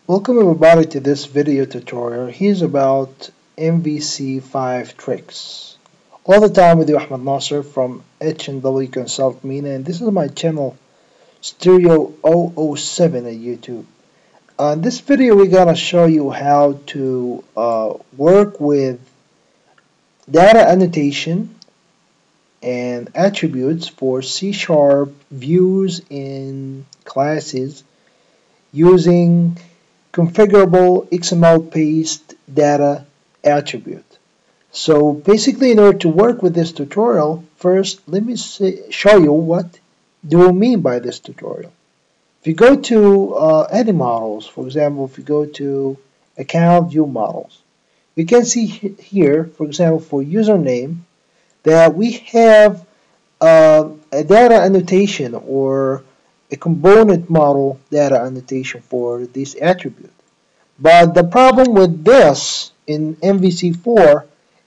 Welcome everybody to this video tutorial. Here's about MVC5 tricks. All the time with you, Ahmad Naser from H&W Consult Mina, and this is my channel Stereo 007 at YouTube. On this video we're gonna show you how to work with data annotation and attributes for C# views in classes using configurable XML paste data attribute. So basically, in order to work with this tutorial, first let me show you what do we mean by this tutorial. If you go to any models, for example, if you go to account view models, you can see here, for example, for username, that we have a data annotation or a component model data annotation for this attribute. But the problem with this in MVC4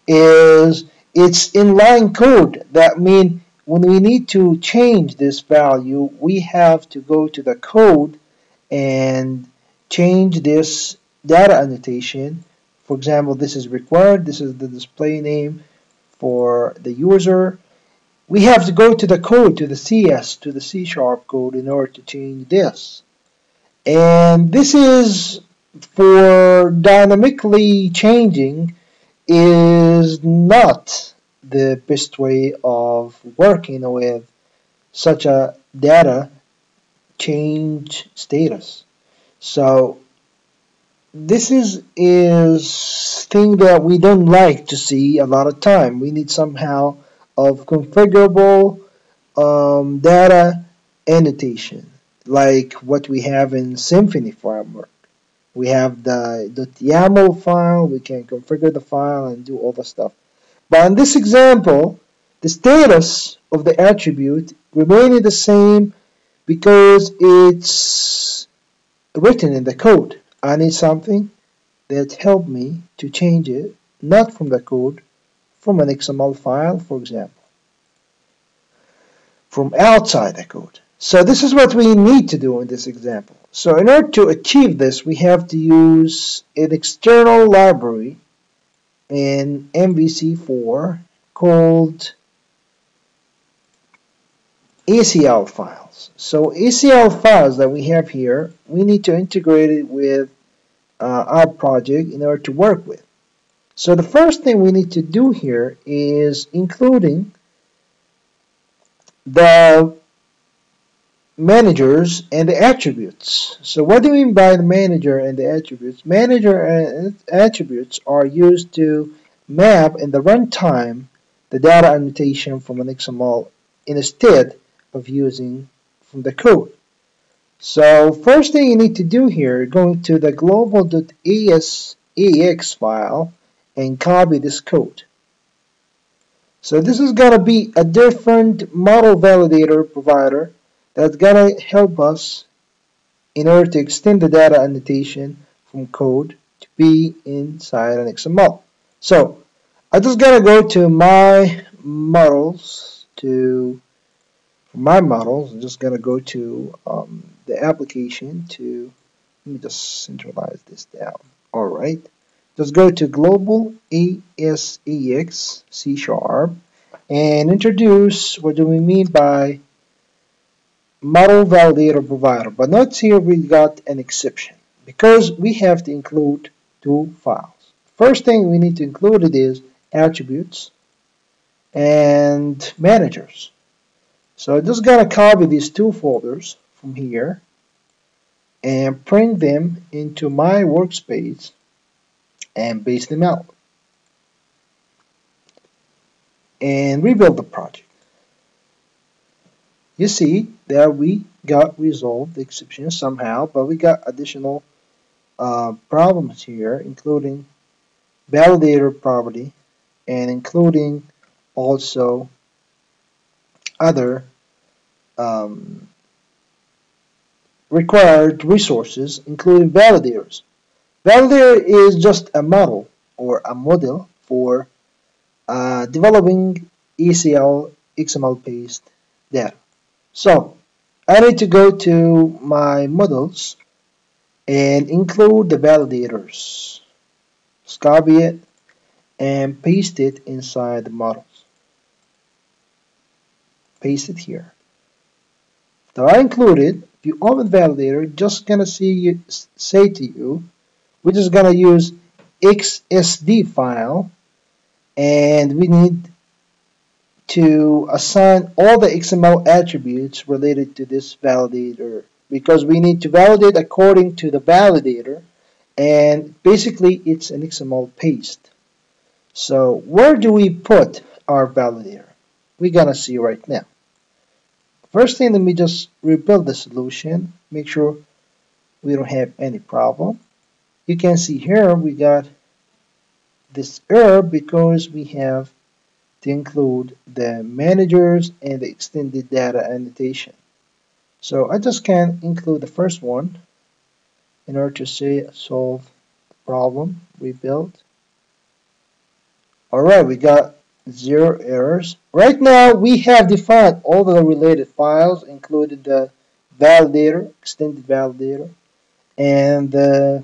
is it's inline code. That means when we need to change this value, we have to go to the code and change this data annotation. For example, this is required. This is the display name for the user. We have to go to the code, to the CS, to the C# code in order to change this. And this is for dynamically changing is not the best way of working with such a data change status. So this is thing that we don't like to see a lot of time. We need somehow of configurable data annotation, like what we have in Symfony framework. We have the .yaml file, we can configure the file and do all the stuff. But in this example, the status of the attribute remaining the same because it's written in the code. I need something that help me to change it, not from the code, from an XML file, for example, from outside the code. So this is what we need to do in this example. So in order to achieve this, we have to use an external library in MVC4 called ACL files. So ACL files that we have here, we need to integrate it with our project in order to work with. So the first thing we need to do here is including the managers and the attributes. So what do we mean by the manager and the attributes? Manager and attributes are used to map in the runtime the data annotation from an XML instead of using from the code. So first thing you need to do here, going to the global.ax file and copy this code. So this is going to be a different model validator provider that's going to help us in order to extend the data annotation from code to be inside an XML. So I'm just going to go to my models. I'm just going to go to the application to, let me just centralize this down. Alright, just go to global ASAX C# and introduce what do we mean by model validator provider. But notice here we got an exception because we have to include two files. First thing we need to include it is attributes and managers. So I'm just gonna copy these two folders from here and bring them into my workspace and paste them out and rebuild the project. You see that we got resolved the exception somehow, but we got additional problems here, including validator property and including also other required resources, including validators. Validator is just a model or a model for developing ACL XML paste data. So I need to go to my models and include the validators. Just copy it and paste it inside the models. Paste it here. After I include it, if you open validator, just gonna say to you, we're just gonna use XSD file, and we need to assign all the XML attributes related to this validator, because we need to validate according to the validator, and basically it's an XML paste. So where do we put our validator? We're gonna see right now. First thing, let me just rebuild the solution, make sure we don't have any problem. You can see here we got this error because we have to include the managers and the extended data annotation. So I just can include the first one in order to say solve the problem, rebuild. Alright, we got 0 errors. Right now we have defined all the related files, including the validator, extended validator, and the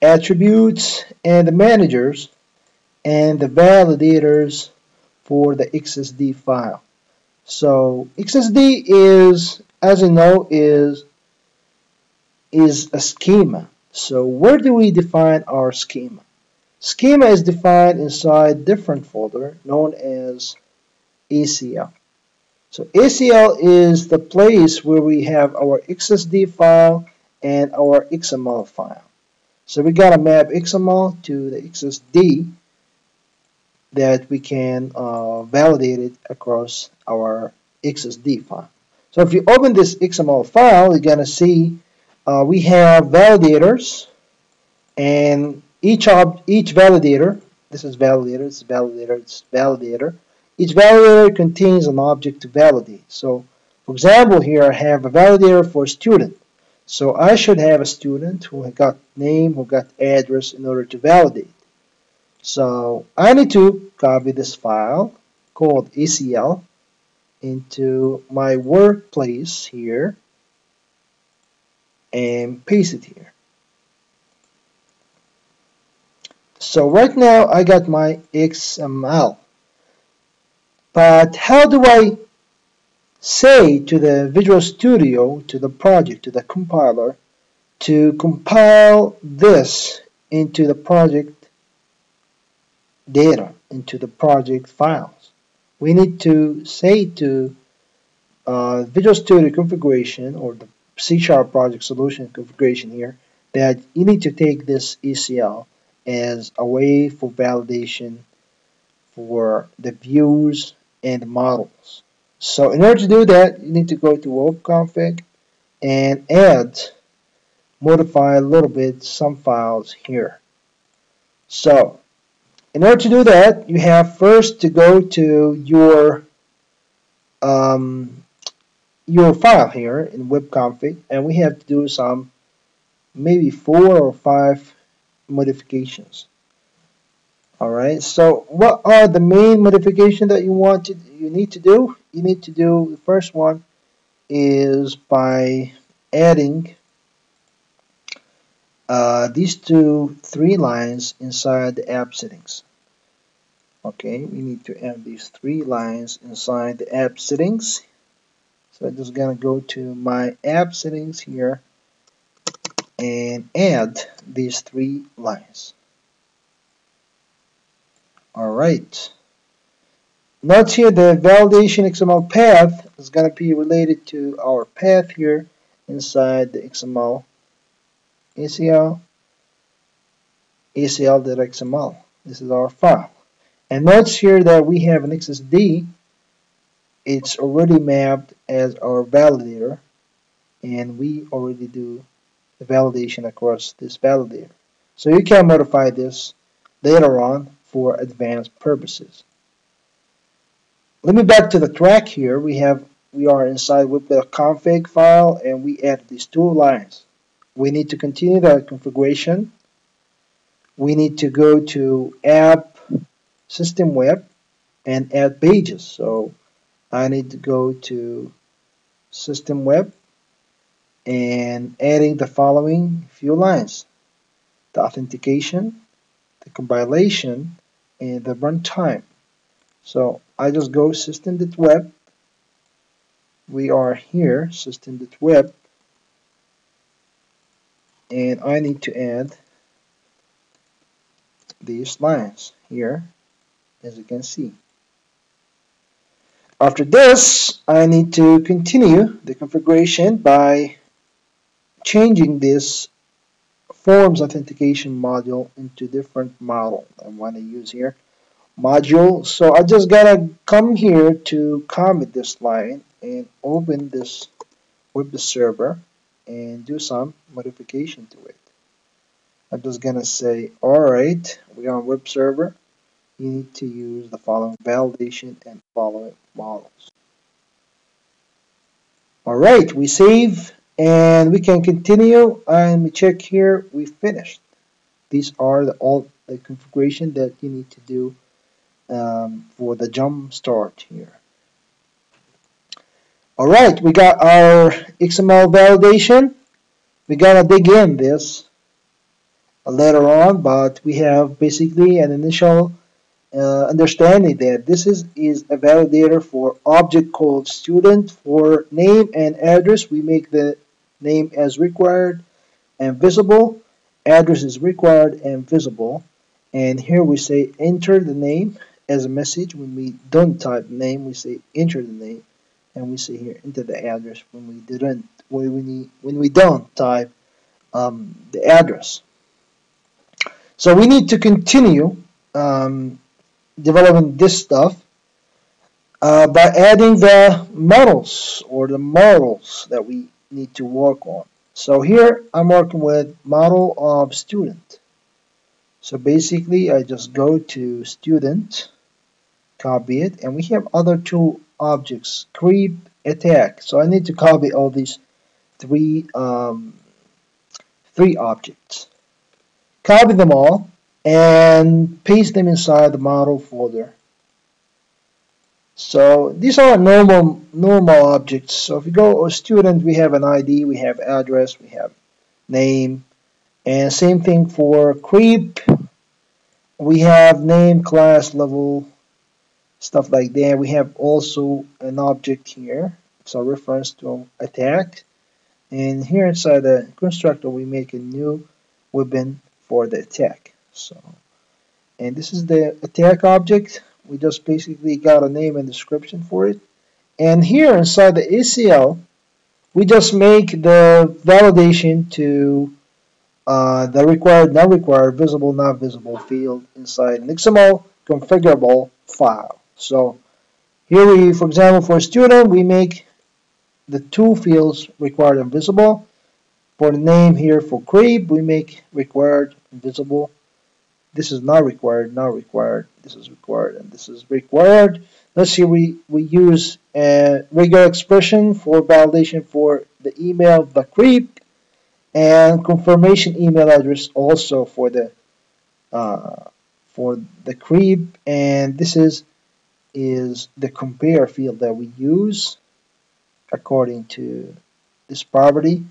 attributes and the managers and the validators for the XSD file. So XSD is, as you know, is a schema. So where do we define our schema? Schema is defined inside different folder known as ACL. So ACL is the place where we have our XSD file and our XML file. So we gotta map XML to the XSD that we can validate it across our XSD file. So if you open this XML file, you're gonna see we have validators, and each validator, this is validator, this is validator, this is validator. Each validator contains an object to validate. So for example, here I have a validator for student. So I should have a student who got name, who got address in order to validate. So I need to copy this file called ACL into my workplace here and paste it here. So right now I got my XML, but how do I say to the Visual Studio, to the project, to the compiler, to compile this into the project data, into the project files? We need to say to Visual Studio configuration, or the C# project solution configuration here, that you need to take this ACL as a way for validation for the views and the models. So in order to do that, you need to go to web config and modify a little bit some files here. So in order to do that, you have first to go to your file here in web config, and we have to do some maybe 4 or 5 modifications. Alright, so what are the main modifications that you need to do? You need to do, the first one is by adding these 3 lines inside the app settings. Okay, we need to add these 3 lines inside the app settings. So I'm just gonna go to my app settings here and add these 3 lines. Alright. Note here the validation XML path is going to be related to our path here inside the XML ACL, ACL.xml. This is our file. And notice here that we have an XSD. It's already mapped as our validator, and we already do the validation across this validator. So you can modify this later on for advanced purposes. Let me back to the track here. We are inside with the config file, and we add these 2 lines. We need to continue the configuration. We need to go to app system web and add pages. So I need to go to system web and adding the following few lines: the authentication, the compilation, and the runtime. So I just go system.web. We are here, system.web, and I need to add these lines here, as you can see. After this, I need to continue the configuration by changing this forms authentication module into different model I want to use here. Module. So I just gotta come here to comment this line and open this web server and do some modification to it. I'm just gonna say, alright, we're on web server. You need to use the following validation and following models. Alright, we save and we can continue, and we check here, we finished. These are all the configuration that you need to do for the jump start here. Alright, we got our XML validation. We're gonna dig in this later on, but we have basically an initial understanding that this is a validator for object called student. For name and address, we make the name as required and visible. Address is required and visible. And here we say enter the name as a message. When we don't type name, we say enter the name, and we say here enter the address when we don't type the address. So we need to continue developing this stuff by adding the models or the models that we need to work on. So here I'm working with model of student. So basically I just go to student, copy it, and we have other two objects, creep, attack. So I need to copy all these three objects. Copy them all and paste them inside the model folder. So these are normal objects. So if we go to student, we have an ID, we have address, we have name, and same thing for creep. We have name, class, level, stuff like that. We have also an object here. It's a reference to attack. And here inside the constructor, we make a new weapon for the attack. So, and this is the attack object. We just basically got a name and description for it. And here inside the ACL, we just make the validation to the required, not required, visible, not visible field inside an XML configurable file. So here we, for example, for a student, we make the two fields required and visible. For the name here for creep, we make required and visible. This is not required, not required. This is required, and this is required. Let's see, we use a regular expression for validation for the email, the creep, and confirmation email address also for the creep. And this is the compare field that we use according to this property.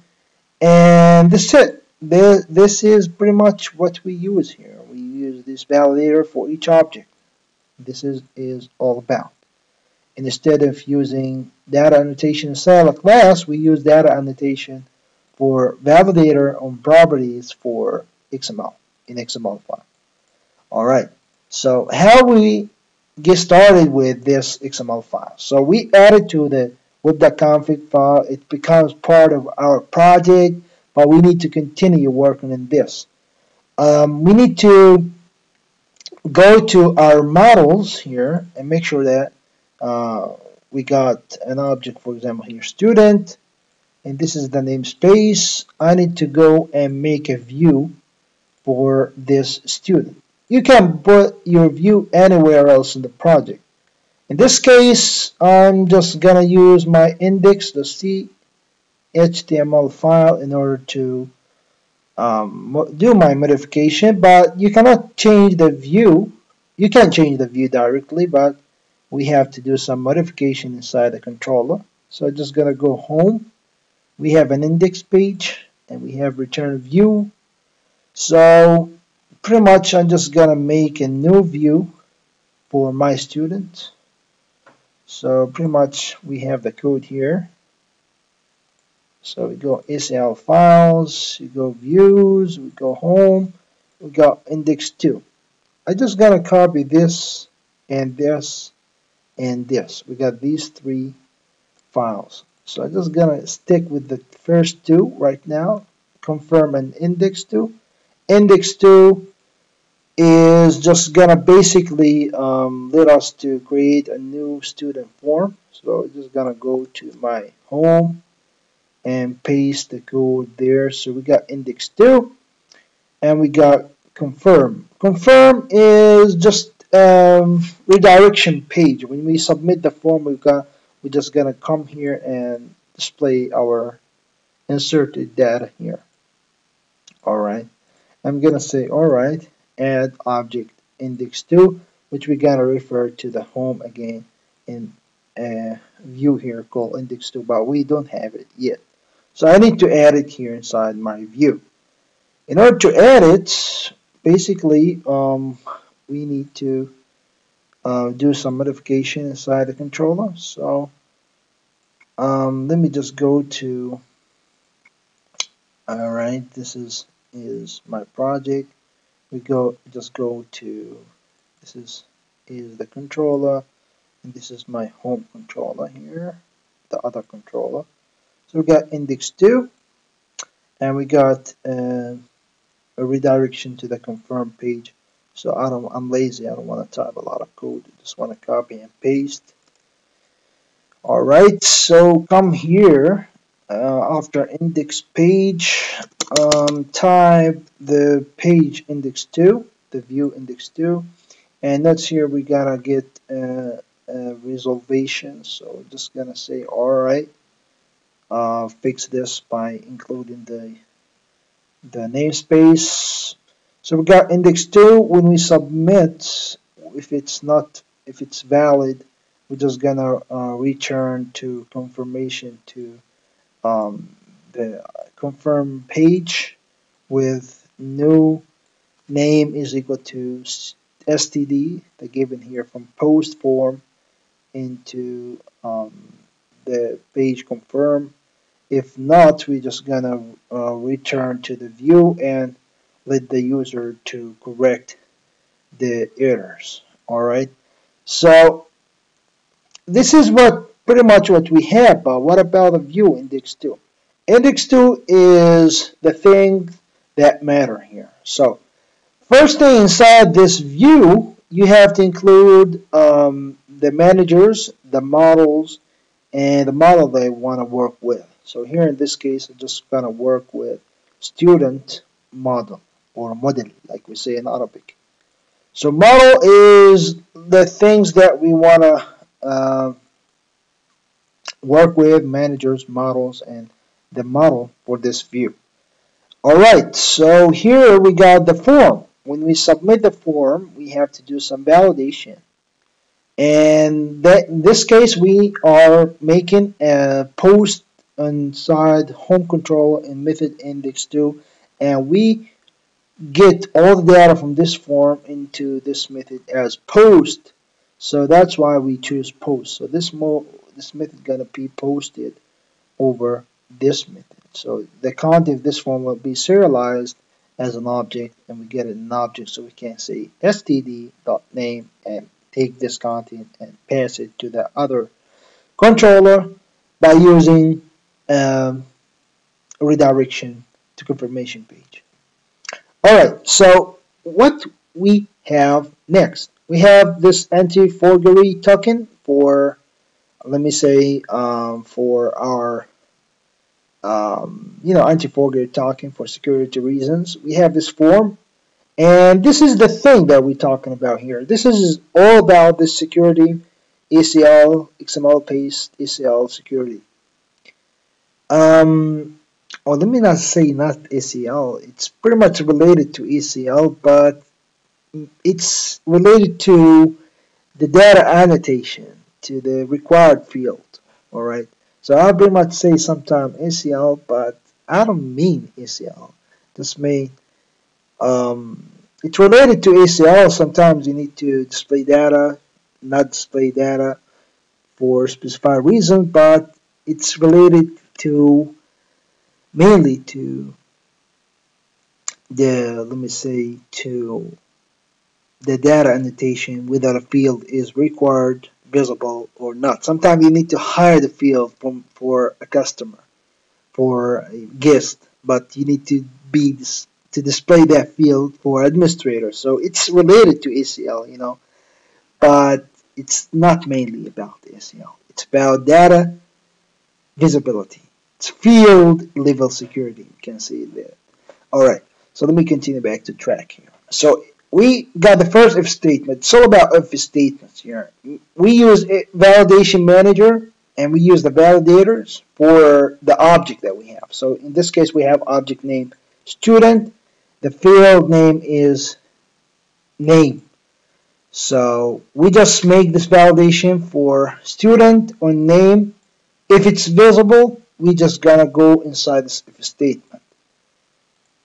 And this is it. This is pretty much what we use here. We use this validator for each object. This is all about. And instead of using data annotation inside a class, we use data annotation for validator on properties for XML in XML file. Alright, so how we get started with this XML file? So we add it to the web.config file. It becomes part of our project, but we need to continue working on this. We need to go to our models here and make sure that we got an object, for example here, student, and this is the namespace. I need to go and make a view for this student. You can put your view anywhere else in the project. In this case, I'm just gonna use my index, the HTML file, in order to do my modification. But you cannot change the view. You can change the view directly, but we have to do some modification inside the controller. So I'm just gonna go home We have an index page and we have return view. So pretty much I'm just gonna make a new view for my student. So pretty much we have the code here. So we go ACL files, we go views, we go home, we got index 2. I just gotta copy this and this and this. We got these three files. So I'm just gonna stick with the first two right now. Confirm an index 2. Index 2 is just gonna basically let us to create a new student form. So I'm just gonna go to my home and paste the code there. So we got index 2 and we got confirm. Confirm is just redirection page. When we submit the form, we're just gonna come here and display our inserted data here. Alright. I'm gonna say alright, add object index 2, which we're gonna refer to the home again in a view here called index 2, but we don't have it yet. So I need to add it here inside my view. In order to add it, basically we need to do some modification inside the controller. So let me just go to, alright, this is my project. We just go to, this is the controller, and this is my home controller here, the other controller. So we got index 2, and we got a redirection to the confirm page. So I'm lazy, I don't want to type a lot of code, I just want to copy and paste. Alright, so come here after index page, type the page index 2, the view index 2, and that's here we gotta get resolution. So just gonna say alright, fix this by including the namespace. So we got index 2. When we submit, if it's valid, we're just gonna return to confirmation to the confirm page with new name is equal to std, the given here from post form into the page confirm. If not, we're just gonna return to the view and let the user to correct the errors. Alright, so this is what pretty much what we have, but what about the view index 2? Index 2 is the thing that matter here. So first thing inside this view, you have to include the managers, the models, and the model they want to work with. So here in this case, I'm just going to work with student model or model, like we say in Arabic. So model is the things that we want to work with, managers, models, and the model for this view. Alright, so here we got the form. When we submit the form, we have to do some validation. And that in this case, we are making a post inside home control and method index 2, and we get all the data from this form into this method as post. So that's why we choose post. So this method gonna be posted over this method. So the content of this form will be serialized as an object, and we get it an object, so we can say std.name and take this content and pass it to the other controller by using redirection to confirmation page. Alright, so what we have next? We have this anti-forgery token for, let me say, for our anti-forgery token for security reasons. We have this form, and this is the thing that we're talking about here. This is all about the security, ACL, XML based ACL security. Or let me not say not ACL. It's pretty much related to ACL, but it's related to the data annotation, to the required field. All right. So I pretty much say sometimes ACL, but I don't mean ACL. This may it's related to ACL. Sometimes you need to display data, not display data for specified reason, but it's related to mainly to the, let me say, to the data annotation, whether a field is required, visible, or not. Sometimes you need to hide the field for a customer, for a guest, but you need to be to display that field for administrator. So it's related to ACL, but it's not mainly about ACL. It's about data visibility. It's field level security. You can see it there. All right. So let me continue back to track here. So we got the first if statement. It's all about if statements here. We use a validation manager and we use the validators for the object that we have. So in this case, we have object name student. The field name is name. So we just make this validation for student or name. If it's visible, we just gonna go inside this if statement.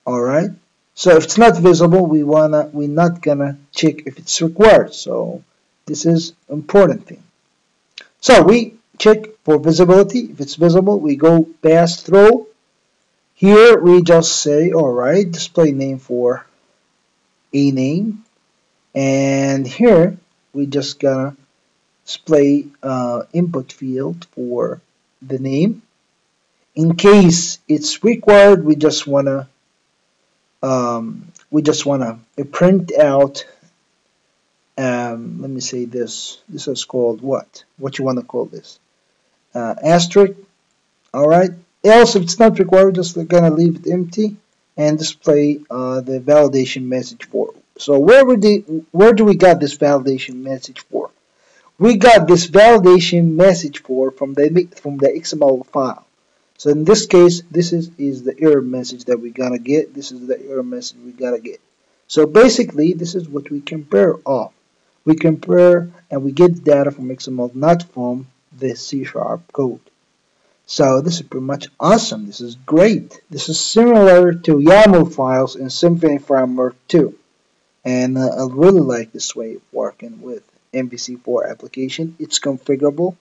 All right. So if it's not visible, we're not gonna check if it's required. So this is important thing. So we check for visibility. If it's visible, we go pass through. Here we just say, all right, display name for a name, and here we just gonna display input field for the name. In case it's required, we just wanna print out. Let me say this. This is called what? What you wanna call this? Asterisk. All right. Else, if it's not required, just gonna leave it empty and display the validation message for. So where do we got this validation message for? We got this validation message for from the XML file. So in this case, this is the error message that we're gonna get. This is the error message we gotta get. So basically, this is what we compare of. We compare and we get data from XML, not from the C# code. So this is pretty much awesome. This is great. This is similar to YAML files in Symfony Framework 2. And I really like this way of working with MVC4 application. It's configurable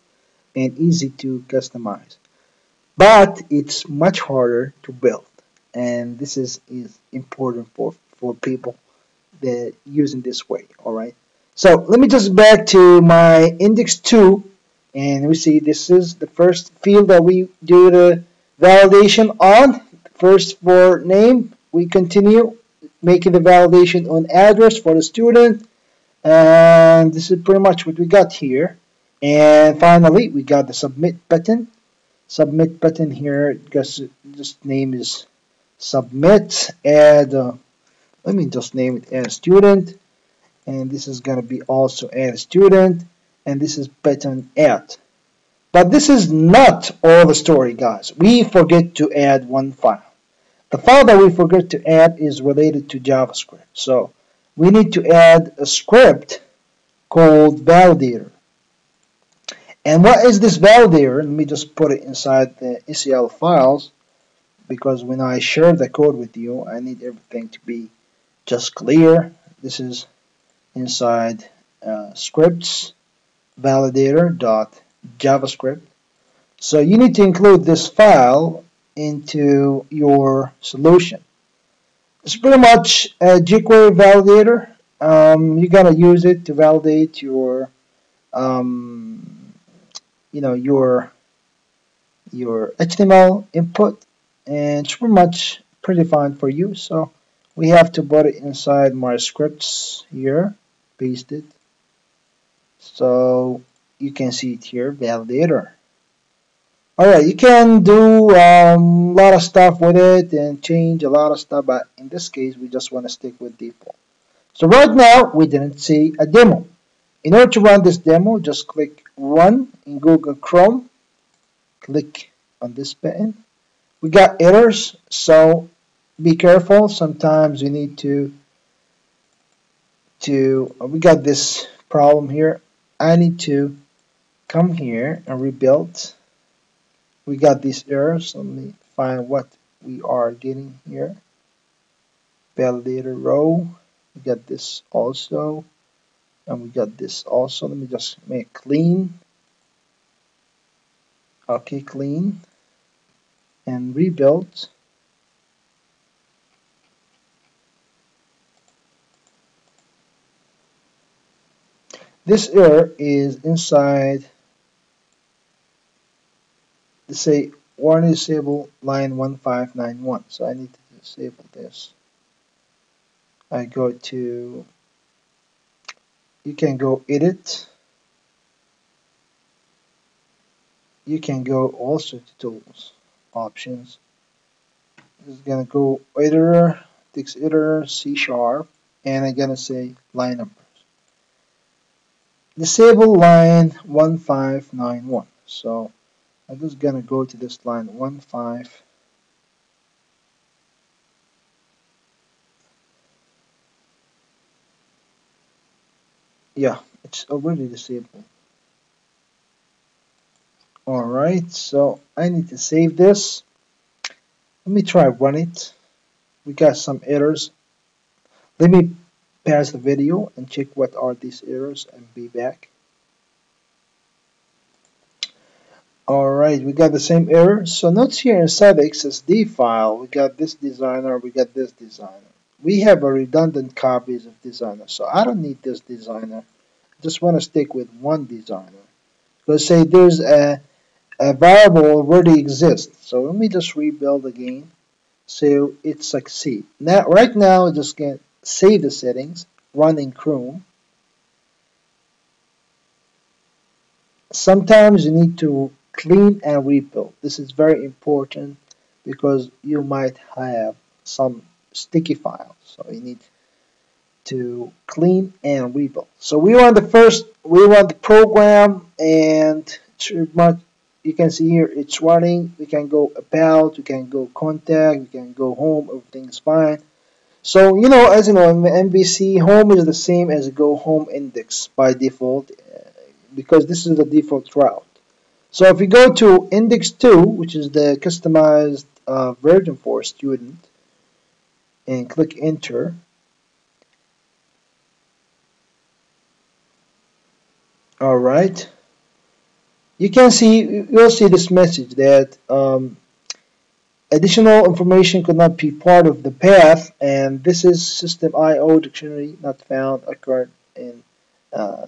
and easy to customize. But it's much harder to build. And this is important for people that using this way. Alright. So let me just back to my index 2, and we see this is the first field that we do the validation on. First for name, we continue making the validation on address for the student, and this is pretty much what we got here. And finally, we got the submit button. Submit button here because this name is submit. Add. Let me just name it as student, and this is gonna be also add student, and this is button add. But this is not all the story, guys. We forget to add one file. The file that we forget to add is related to JavaScript. So we need to add a script called validator. And what is this validator? Let me just put it inside the ACL files, because when I share the code with you, I need everything to be just clear. This is inside scripts validator.javascript. So you need to include this file into your solution. It's pretty much a jQuery validator. You're gonna use it to validate your your HTML input, and it's pretty much predefined for you. So we have to put it inside my scripts here, paste it. So you can see it here, validator. Alright, you can do a lot of stuff with it and change a lot of stuff, but in this case, we just want to stick with default. So right now, we didn't see a demo. In order to run this demo, just click Run in Google Chrome. Click on this button. We got errors, so be careful. Sometimes you need to we got this problem here. I need to come here and rebuild. We got these errors. Let me find what we are getting here. Validator row. We got this also, and we got this also. Let me just make clean. Okay, clean and rebuild. This error is inside, let's say, warning disable line 1591. So I need to disable this. I go to, you can go edit. You can go also to tools, options. This is gonna go editor, text editor, C sharp, and I'm gonna say line numbers. Disable line 1591. So I'm just gonna go to this line 15. Yeah, it's already disabled. Alright, so I need to save this. Let me try run it. We got some errors. Let me pause the video and check what are these errors and be back. Alright, we got the same error. So notice here inside the XSD file, we got this designer, we got this designer. We have a redundant copies of designer, so I don't need this designer. I just want to stick with one designer. Let's say there's a variable already exists. So let me just rebuild again so it succeeds. Now, right now, I just can save the settings, run in Chrome. Sometimes you need to clean and rebuild. This is very important because you might have some sticky files. So you need to clean and rebuild. So we run the program, and you can see here it's running. We can go about, we can go contact, we can go home, everything is fine. So as you know, MVC home is the same as go home index by default because this is the default route. So if you go to index 2, which is the customized version for student, and click enter, all right, you'll see this message that additional information could not be part of the path, and this is system IO dictionary not found occurred uh,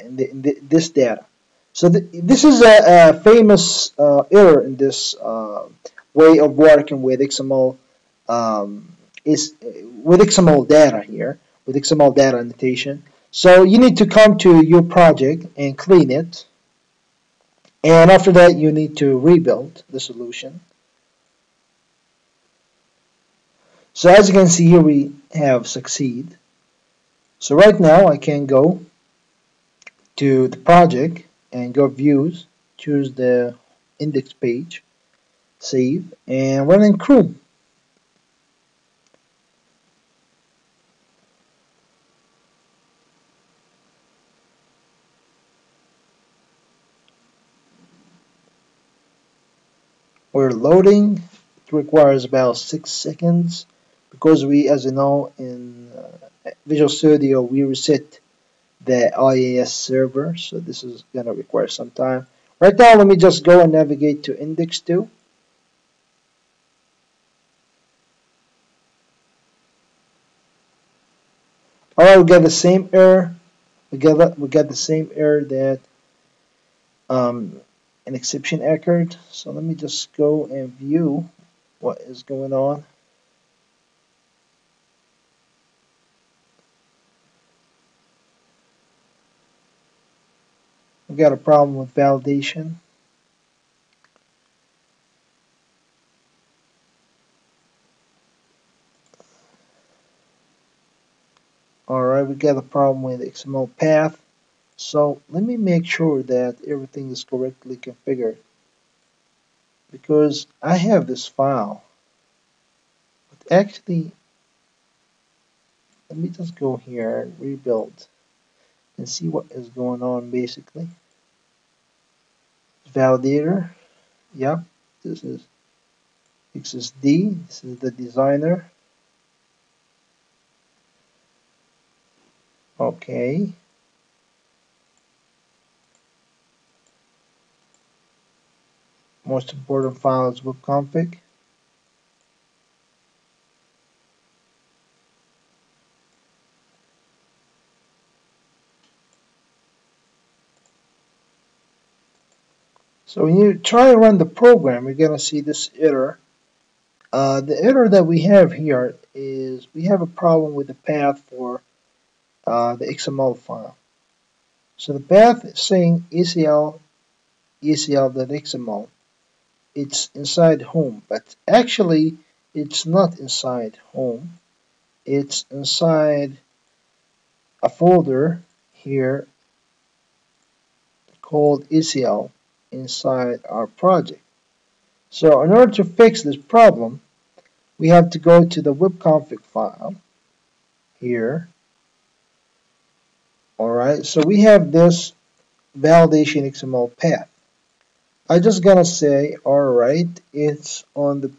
this data. So this is a famous error in this way of working with XML is with XML data here, with XML data annotation. So you need to come to your project and clean it, and after that you need to rebuild the solution. So as you can see here, we have succeed. So right now I can go to the project and go views, choose the index page, save, and run in Chrome. We're loading. It requires about 6 seconds because we, as you know, in Visual Studio, we reset the IAS server, so this is going to require some time. Right now, let me just go and navigate to index 2. Alright, we got the same error. We got the same error that an exception occurred. So let me just go and view what is going on. We got a problem with validation. Alright, we got a problem with XML path. So let me make sure that everything is correctly configured, because I have this file. But actually, let me just go here and rebuild and see what is going on basically. Validator, yep. This is D. This is the designer. Okay. Most important file is webconfig. So when you try to run the program, you're going to see this error. The error that we have here is we have a problem with the path for the XML file. So the path is saying ACL, ACL.xml. It's inside home, but actually it's not inside home. It's inside a folder here called ACL inside our project. So in order to fix this problem, we have to go to the webconfig file here. Alright, so we have this validation XML path. I'm just gonna say, alright, it's on the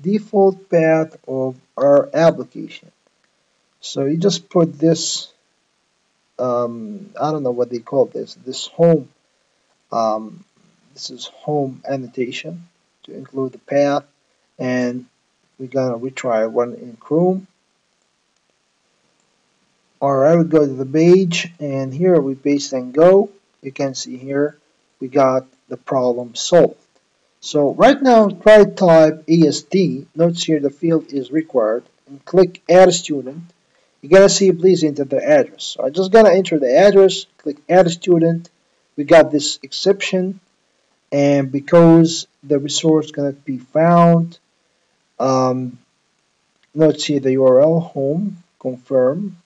default path of our application. So you just put this, I don't know what they call this home, this is home annotation to include the path, and we're gonna retry one in Chrome. Alright, we go to the page, and here we paste and go. You can see here we got the problem solved. So right now try type ASD. Notice here the field is required, and click add a student. You're gonna see please enter the address. So I'm just gonna enter the address, click add a student. We got this exception, and because the resource cannot be found, notice here the URL home confirm,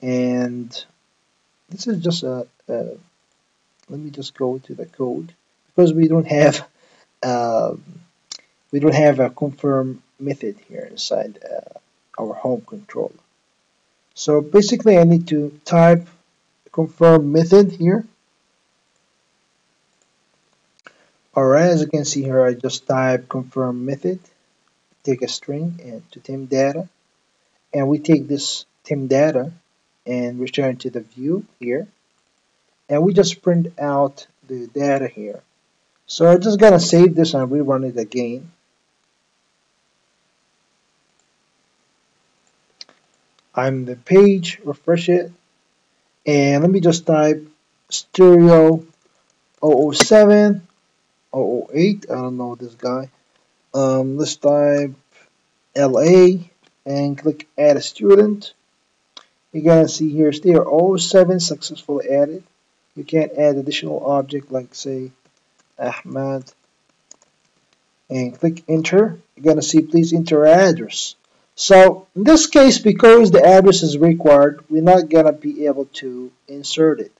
and this is just let me just go to the code because we don't have a confirm method here inside our home controller. So basically I need to type confirm method here. Alright, as you can see here, I just type confirm method, take a string and to temp data, and we take this temp data and return to the view here, and we just print out the data here. So I'm just gonna save this and rerun it again. I'm the page, refresh it, and let me just type stereo 007 008. I don't know this guy. Let's type LA and click add a student. You're gonna see here stereo 007 successfully added. You can add additional object like say Ahmad and click enter. You're gonna see please enter address. So in this case, because the address is required, we're not gonna be able to insert it.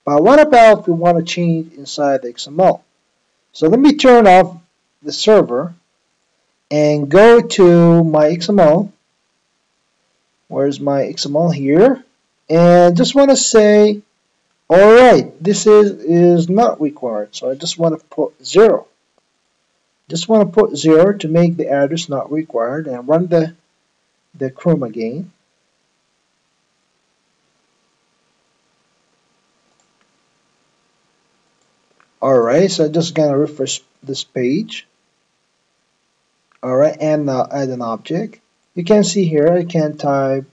But what about if we want to change inside the XML? So let me turn off the server and go to my XML. Where's my XML here? And just want to say, alright, this is not required. So I just want to put 0. Just want to put 0 to make the address not required, and run the Chrome again. Alright, so I'm just gonna refresh this page. Alright, and now add an object. You can see here I can type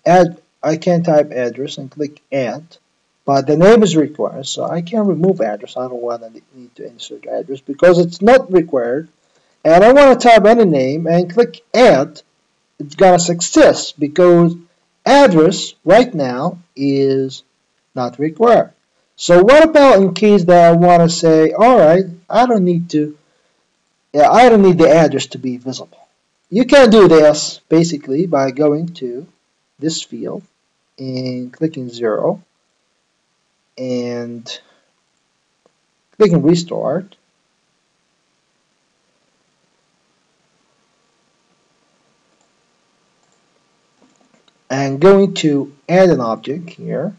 address and click add, but the name is required, so I can remove address. I don't want to need to insert address because it's not required, and I want to type any name and click add. It's gonna success because address right now is not required. So what about in case that I want to say, alright, I don't need the address to be visible. You can do this basically by going to this field and clicking 0 and clicking restart. And going to add an object here,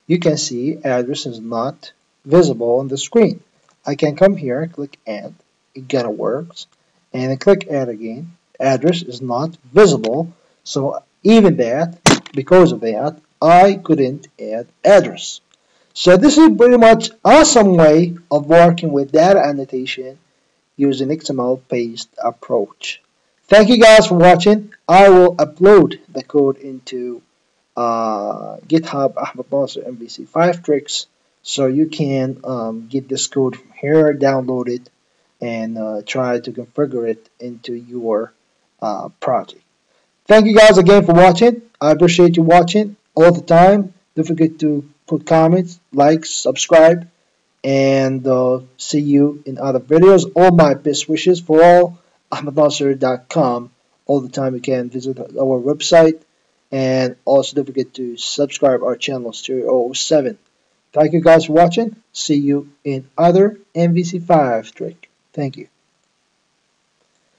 you can see address is not visible on the screen. I can come here, click add, it gonna works. And I click add again. Address is not visible, so even that, because of that, I couldn't add address. So this is pretty much awesome way of working with data annotation using XML based approach. Thank you guys for watching. I will upload the code into GitHub Ahmad Naser MVC5 tricks, so you can get this code from here, download it, and try to configure it into your project. Thank you guys again for watching. I appreciate you watching all the time. Don't forget to put comments, likes, subscribe, and see you in other videos. All my best wishes for all. AhmadNaser.com. All the time you can visit our website, and also don't forget to subscribe our channel Stereo 07. Thank you guys for watching. See you in other MVC5 trick. Thank you.